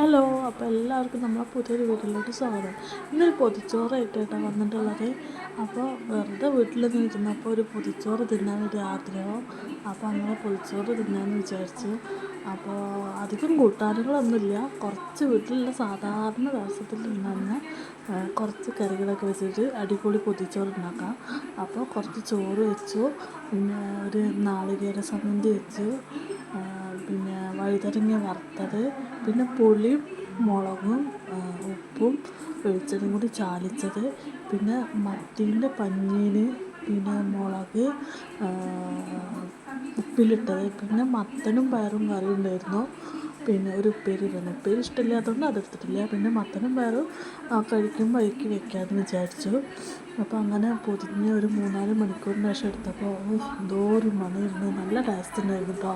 Hello, അപ്പോൾ എല്ലാവർക്കും നമ്മളെ പുതിയൊരു വീട്ടിലോട്ട് സ്വാഗതം. ഇന്നൊരു പൊതിച്ചോറായിട്ടാണ് വന്നിട്ടുള്ളത്. അപ്പോൾ വെറുതെ വീട്ടിൽ ഇരുന്നപ്പോൾ ഒരു പൊതിച്ചോറ് തിന്നാൻ ഒരു ആഗ്രഹം. അപ്പോൾ അങ്ങനെ പൊതിച്ചോറ് തിന്നാമെന്ന് വിചാരിച്ചു. അപ്പോൾ അധികം കൂട്ടാനുകളൊന്നുമില്ല, കുറച്ച് വീട്ടിലുള്ള സാധാരണ ദിവസത്തിൽ ഉണ്ടാകുന്ന കുറച്ച് കറികളൊക്കെ വെച്ചിട്ട് അടിപൊളി പൊതിച്ചോറ് ഉണ്ടാക്കാം. അപ്പോൾ കുറച്ച് ചോറ് വെച്ചു, പിന്നെ ഒരു നാളികേര ചമ്മന്തി വെച്ചു, പിന്നെ വഴുതനങ്ങ വറുത്തത്, പിന്നെ പുളിയും മുളകും ഉപ്പും വെളിച്ചെണ്ണയും കൂടി ചാലിച്ചത്, പിന്നെ മത്തീൻ്റെ പഞ്ഞീൻ, പിന്നെ മുളക് ഉപ്പിലിട്ടത്, പിന്നെ മത്തനും പയറും കറി ഉണ്ടായിരുന്നു, പിന്നെ ഒരു ഉപ്പേരി തന്നെ. ഉപ്പേരി ഇഷ്ടമില്ലാത്തതുകൊണ്ട് അതെടുത്തിട്ടില്ല. പിന്നെ മത്തനും പയറും കഴിക്കുമ്പോൾ വഴിക്ക് വെക്കാമെന്ന് വിചാരിച്ചു. അപ്പോൾ അങ്ങനെ പൊതിഞ്ഞ് ഒരു 3-4 മണിക്കൂറിന് ശേഷം എടുത്തപ്പോൾ എന്തോ ഒരു മണമായിരുന്നു. നല്ല ടേസ്റ്റ് ഉണ്ടായിരുന്നു കേട്ടോ.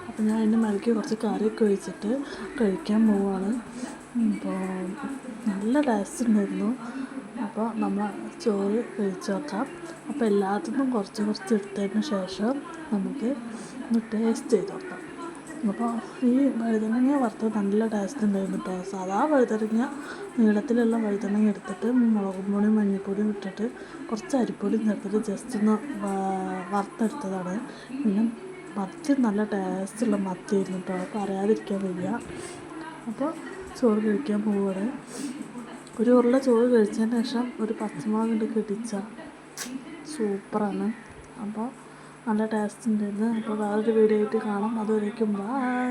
അപ്പോൾ ഞാൻ അതിൻ്റെ മേലേക്ക് കുറച്ച് കറിയൊക്കെ ഒഴിച്ചിട്ട് കഴിക്കാൻ പോവുകയാണ്. അപ്പോൾ നല്ല ടേസ്റ്റ് ഉണ്ടായിരുന്നു. അപ്പോൾ നമ്മൾ ചോറ് കഴിച്ച് നോക്കാം. അപ്പോൾ എല്ലാത്തിനും കുറച്ച് കുറച്ച് എടുത്തതിന് ശേഷം നമുക്ക് ഒന്ന് ടേസ്റ്റ് ചെയ്ത് നോക്കാം. അപ്പോൾ ഈ വഴുതനങ്ങ വറുത്തത് നല്ല ടേസ്റ്റ് ഉണ്ടായിരുന്നു കേട്ടോ. സാധാ വഴുതനങ്ങ, നീളത്തിലുള്ള വഴുതനങ്ങ എടുത്തിട്ട് മുളകും പൊടിയും മഞ്ഞൾപ്പൊടിയും ഇട്ടിട്ട് കുറച്ച് അരിപ്പൊടിയും ചേർത്തിട്ട് ജസ്റ്റ് ഒന്ന് വറുത്തെടുത്തതാണ്. പിന്നെ മത്തി നല്ല ടേസ്റ്റുള്ള മത്തിയായിരുന്നു കേട്ടോ, പറയാതിരിക്കാൻ വയ്യ. അപ്പോൾ ചോറ് കഴിക്കാൻ പോവുകയാണ്. ഒരു ഉരുള ചോറ് കഴിച്ചതിന് ശേഷം ഒരു പച്ചമുളക് കൊണ്ട് കിടിച്ച സൂപ്പറാണ്. അപ്പോൾ നല്ല ടേസ്റ്റ് ഉണ്ടായിരുന്നു. അപ്പോൾ വേറൊരു വീഡിയോ ആയിട്ട് കാണാം. അതുവരേക്കും ബൈ.